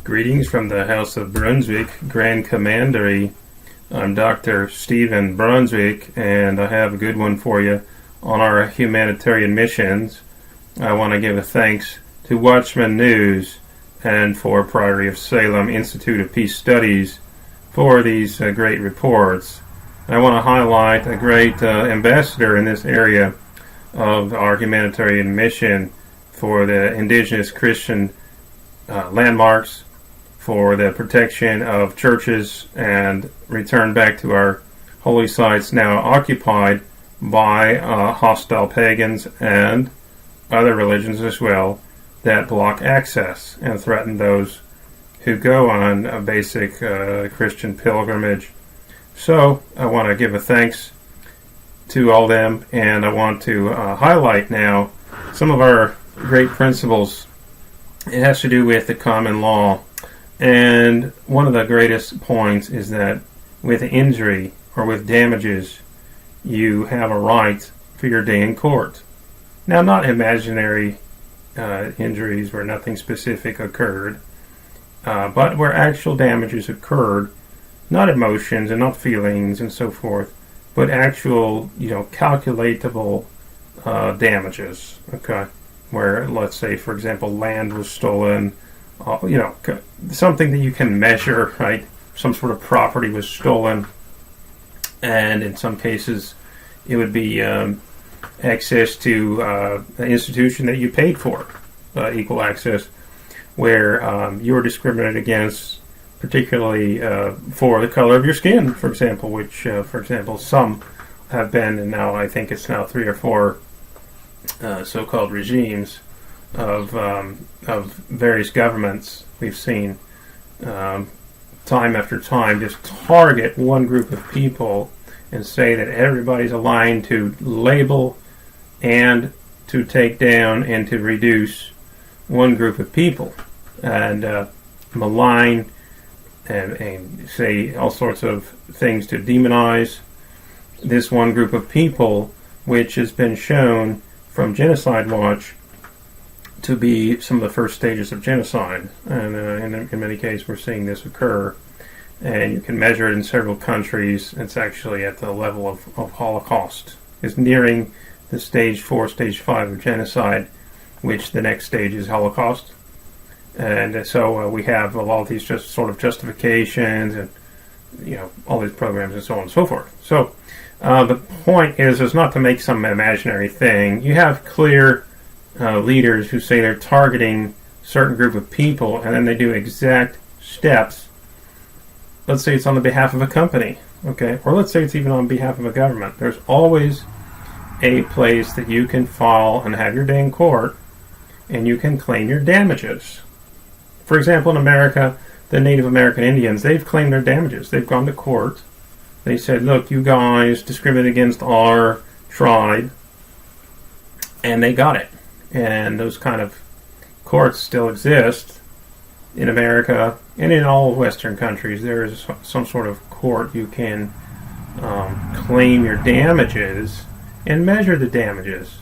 Greetings from the House of Brunswick, Grand Commandery. I'm Dr. Stephen Brunswick, and I have a good one for you on our humanitarian missions. I want to give a thanks to Watchman News and for Priory of Salem Institute of Peace Studies for these great reports. I want to highlight a great ambassador in this area of our humanitarian mission for the Indigenous Christian landmarks, for the protection of churches and return back to our holy sites now occupied by hostile pagans and other religions as well that block access and threaten those who go on a basic Christian pilgrimage. So I want to give a thanks to all them, and I want to highlight now some of our great principles. It has to do with the common law. And one of the greatest points is that with injury or with damages, you have a right for your day in court. Now, not imaginary injuries where nothing specific occurred, but where actual damages occurred, not emotions and not feelings and so forth, but actual, calculatable damages, okay? Where, let's say, for example, land was stolen, something that you can measure, right? Some sort of property was stolen, and in some cases, it would be access to an institution that you paid for, equal access, where you were discriminated against, particularly for the color of your skin, for example, which, some have been, and now I think it's now 3 or 4 so-called regimes of various governments we've seen time after time just target one group of people and say that everybody's aligned to label and to take down and to reduce one group of people and malign and say all sorts of things to demonize this one group of people, which has been shown from Genocide Watch to be some of the first stages of genocide, and in many cases we're seeing this occur, and you can measure it in several countries. It's actually at the level of Holocaust. It's nearing the stage 4, stage 5 of genocide, which the next stage is Holocaust. And so we have a lot of these just sort of justifications and all these programs and so on and so forth. So the point is not to make some imaginary thing. You have clear leaders who say they're targeting certain group of people, and then they do exact steps. Let's say it's on the behalf of a company, okay? Or let's say it's even on behalf of a government. There's always a place that you can file and have your day in court, and you can claim your damages. For example, in America, the Native American Indians, they've claimed their damages. They've gone to court. They said, look, you guys discriminate against our tribe, and they got it. And those kind of courts still exist in America and in all Western countries. There is some sort of court you can claim your damages and measure the damages.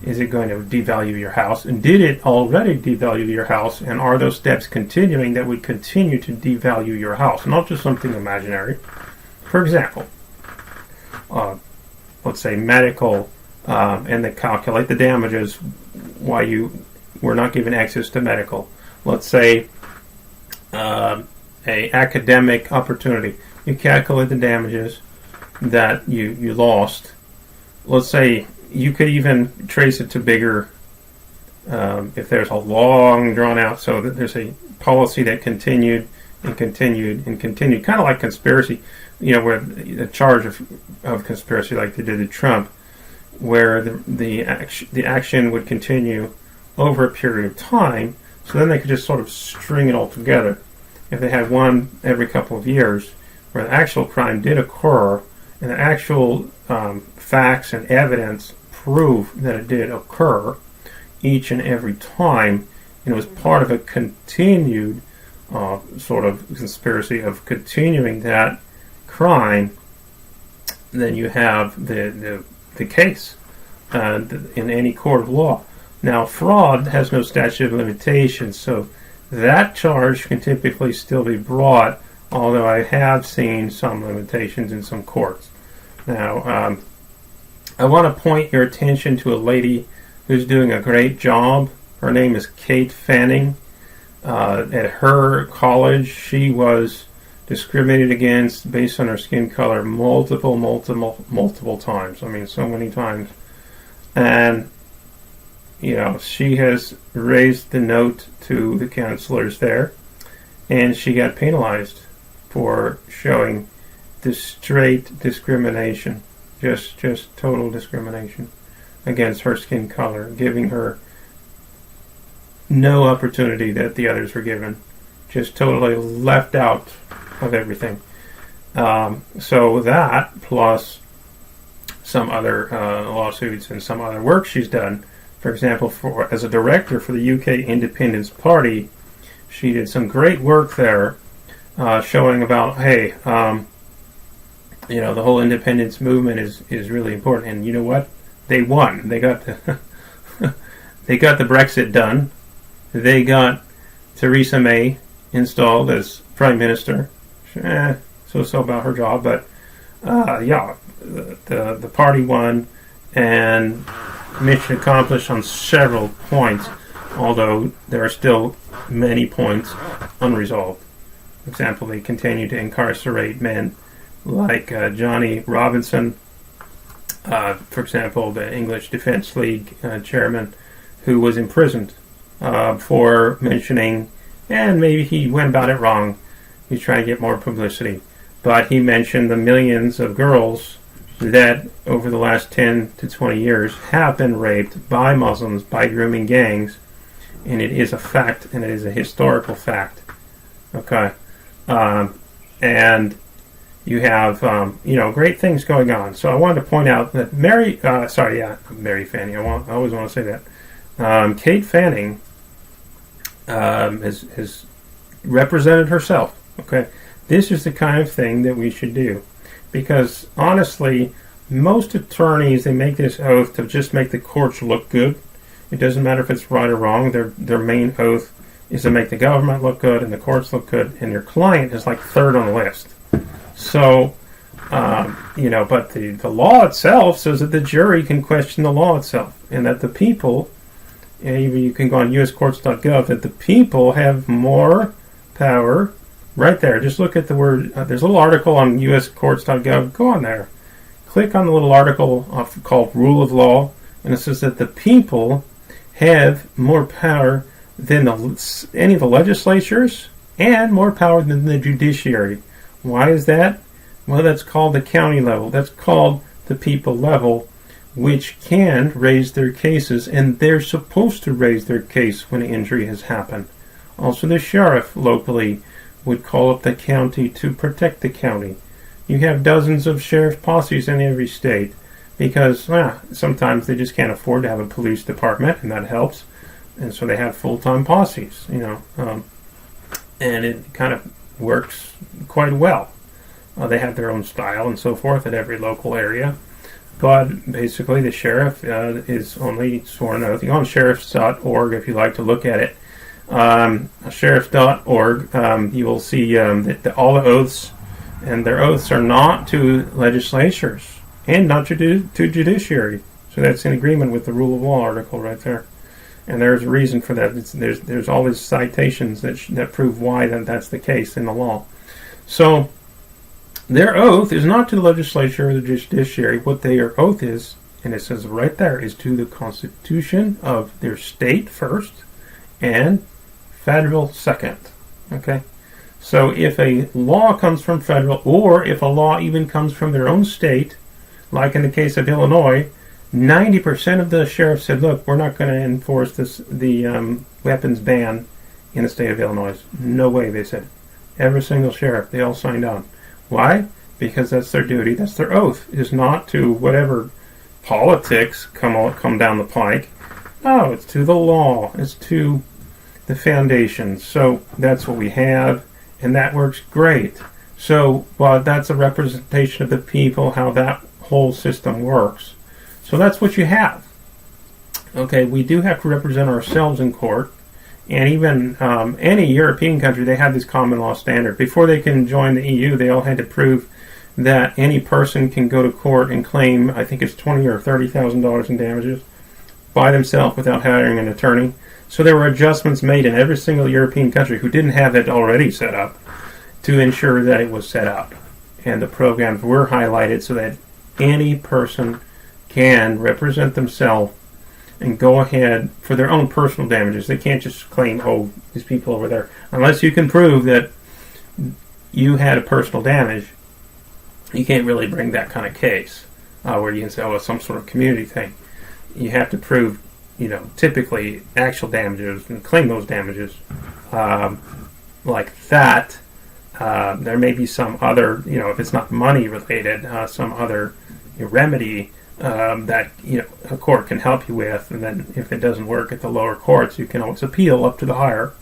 Is it going to devalue your house? And did it already devalue your house? And are those steps continuing that would continue to devalue your house? Not just something imaginary. For example, let's say medical, and they calculate the damages why you were not given access to medical. Let's say a academic opportunity. You calculate the damages that you lost. Let's say you could even trace it to bigger, if there's a long drawn out, so that there's a policy that continued and continued and continued, kind of like conspiracy, where the charge of conspiracy like they did to Trump, where the action would continue over a period of time, so then they could just sort of string it all together. If they had one every couple of years, where the actual crime did occur, and the actual facts and evidence prove that it did occur each and every time, and it was part of a continued sort of conspiracy of continuing that crime, then you have the case in any court of law. Now, fraud has no statute of limitations, so that charge can typically still be brought, although I have seen some limitations in some courts. Now, I want to point your attention to a lady who's doing a great job. Her name is Kate Fanning. At her college, she was discriminated against based on her skin color multiple times. I mean, so many times. And, she has raised the note to the counselors there, and she got penalized for showing the straight discrimination, just total discrimination against her skin color, giving her no opportunity that the others were given, just totally left out of everything. So that, plus some other lawsuits and some other work she's done. For example, as a director for the UK Independence Party, she did some great work there, showing about, hey, the whole independence movement is really important. And you know what? They won. They got the they got the Brexit done. They got Theresa May installed as Prime Minister. So about her job, but the party won, and mission accomplished on several points, although there are still many points unresolved. For example, they continue to incarcerate men like Johnny Robinson, for example, the English Defence League chairman, who was imprisoned for mentioning, and maybe he went about it wrong, he's trying to get more publicity, but he mentioned the millions of girls that over the last 10 to 20 years have been raped by Muslims, by grooming gangs, and it is a fact, and it is a historical fact. Okay. And you have, great things going on. So I wanted to point out that Mary Fanning, I always want to say that. Kate Fanning has represented herself. Okay. This is the kind of thing that we should do. Because, honestly, most attorneys, they make this oath to just make the courts look good. It doesn't matter if it's right or wrong. Their main oath is to make the government look good and the courts look good, and your client is like third on the list. So, but the law itself says that the jury can question the law itself, and that the people, you can go on uscourts.gov, that the people have more power. Right there, just look at the word, there's a little article on uscourts.gov, go on there. Click on the little article called Rule of Law, and it says that the people have more power than any of the legislatures and more power than the judiciary. Why is that? Well, that's called the county level. That's called the people level, which can raise their cases, and they're supposed to raise their case when an injury has happened. Also, the sheriff locally would call up the county to protect the county. You have dozens of sheriff posses in every state because sometimes they just can't afford to have a police department, and that helps. And so they have full-time posses, and it kind of works quite well. They have their own style and so forth at every local area. But basically the sheriff is only sworn oath. You go on sheriffs.org if you like to look at it. Sheriff.org, you will see that all the oaths, and their oaths are not to legislatures and not to judiciary. So that's in agreement with the Rule of Law article right there. And there's a reason for that. There's all these citations that prove why that's the case in the law. So their oath is not to the legislature or the judiciary. What their oath is, and it says right there, is to the Constitution of their state first and federal second. Okay? So if a law comes from federal, or if a law even comes from their own state, like in the case of Illinois, 90% of the sheriffs said, look, we're not going to enforce the weapons ban in the state of Illinois. No way, they said. Every single sheriff, they all signed on. Why? Because that's their duty, that's their oath, is not to whatever politics come down the pike. No, it's to the law. It's to the foundation. So that's what we have, and that works great. So that's a representation of the people, how that whole system works. So that's what you have. Okay, we do have to represent ourselves in court, And even any European country, they have this common law standard. Before they can join the EU, they all had to prove that any person can go to court and claim, I think it's $20,000 or $30,000 in damages by themselves without hiring an attorney. So there were adjustments made in every single European country who didn't have it already set up to ensure that it was set up. And the programs were highlighted so that any person can represent themselves and go ahead for their own personal damages. They can't just claim, oh, these people over there. Unless you can prove that you had a personal damage, you can't really bring that kind of case where you can say, oh, it's some sort of community thing. You have to prove, typically actual damages and claim those damages. Like that, there may be some other, if it's not money related, some other remedy that a court can help you with, and then if it doesn't work at the lower courts, you can always appeal up to the higher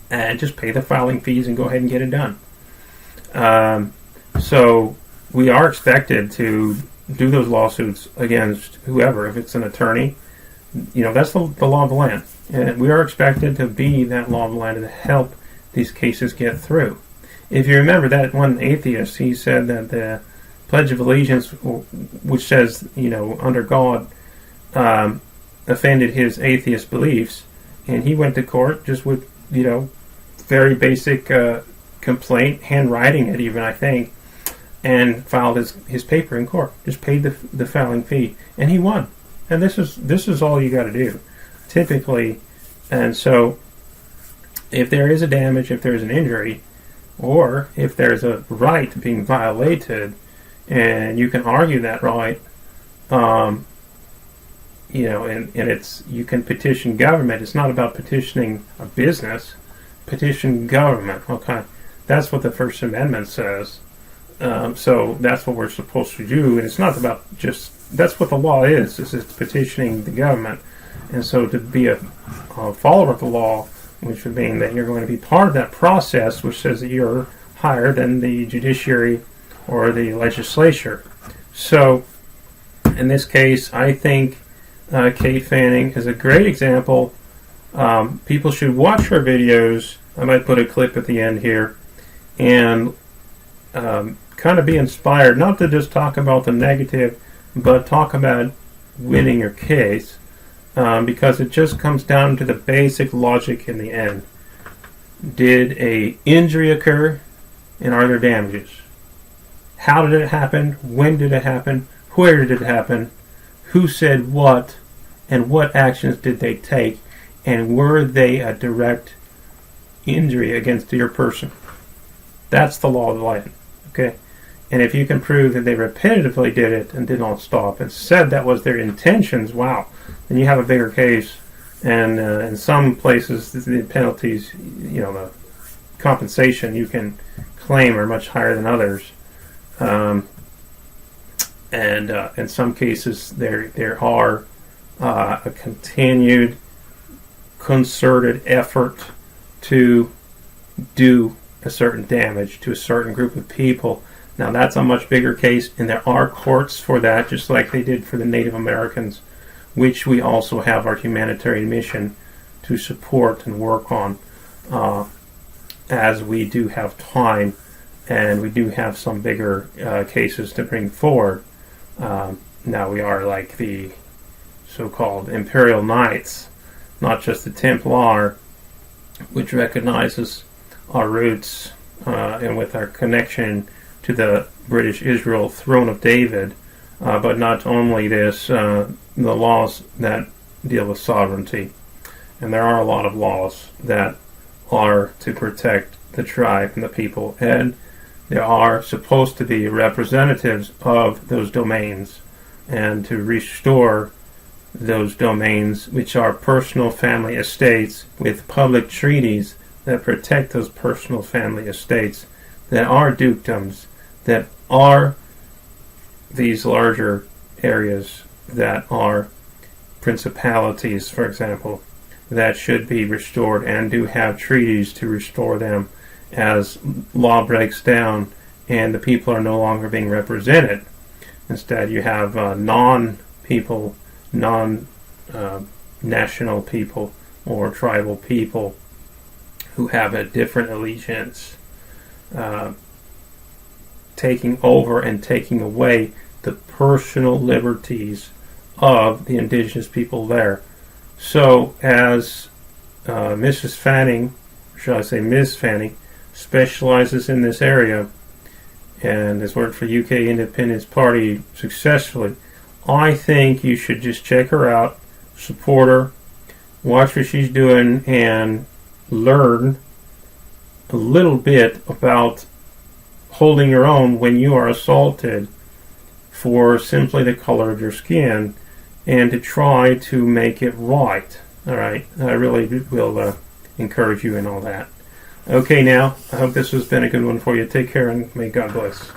and just pay the filing fees and go ahead and get it done. So we are expected to do those lawsuits against whoever. If it's an attorney, that's the law of the land, and we are expected to be that law of the land and to help these cases get through. If you remember that one atheist, he said that the Pledge of Allegiance, which says, under God, offended his atheist beliefs, and he went to court just with, very basic complaint, handwriting it even, I think, and filed his paper in court. Just paid the filing fee, and he won. And this is all you got to do, typically. And so, if there is a damage, if there's an injury, or if there's a right being violated, and you can argue that right, and it's, you can petition government. It's not about petitioning a business. Petition government. Okay, that's what the First Amendment says. So that's what we're supposed to do, and it's not about just. That's what the law is. It's petitioning the government, and so to be a follower of the law, which would mean that you're going to be part of that process, which says that you're higher than the judiciary or the legislature. So, in this case, I think Kate Fanning is a great example. People should watch her videos. I might put a clip at the end here, and kind of be inspired, not to just talk about the negative, but talk about winning your case, because it just comes down to the basic logic in the end. Did a injury occur, and are there damages? How did it happen? When did it happen? Where did it happen? Who said what? And what actions did they take? And were they a direct injury against your person? That's the law of the land. Okay? And if you can prove that they repetitively did it and did not stop and said that was their intentions, wow, then you have a bigger case. And in some places, the penalties, the compensation you can claim are much higher than others. And in some cases, there are a continued concerted effort to do a certain damage to a certain group of people. Now that's a much bigger case, and there are courts for that, just like they did for the Native Americans, which we also have our humanitarian mission to support and work on, as we do have time, and we do have some bigger cases to bring forward. Now we are like the so-called Imperial Knights, not just the Templar, which recognizes our roots and with our connection to the British Israel throne of David, but not only this, the laws that deal with sovereignty. And there are a lot of laws that are to protect the tribe and the people, and there are supposed to be representatives of those domains and to restore those domains, which are personal family estates, with public treaties that protect those personal family estates that are dukedoms, that are these larger areas that are principalities, for example, that should be restored, and do have treaties to restore them as law breaks down and the people are no longer being represented. Instead, you have non-national people or tribal people who have a different allegiance taking over and taking away the personal liberties of the indigenous people there. So as Mrs. Fanning, or shall I say Ms. Fanning, specializes in this area and has worked for UK Independence Party successfully, I think you should just check her out, support her, watch what she's doing, and learn a little bit about holding your own when you are assaulted for simply the color of your skin, and to try to make it right. All right, I really will encourage you in all that. Okay, now, I hope this has been a good one for you. Take care, and may God bless.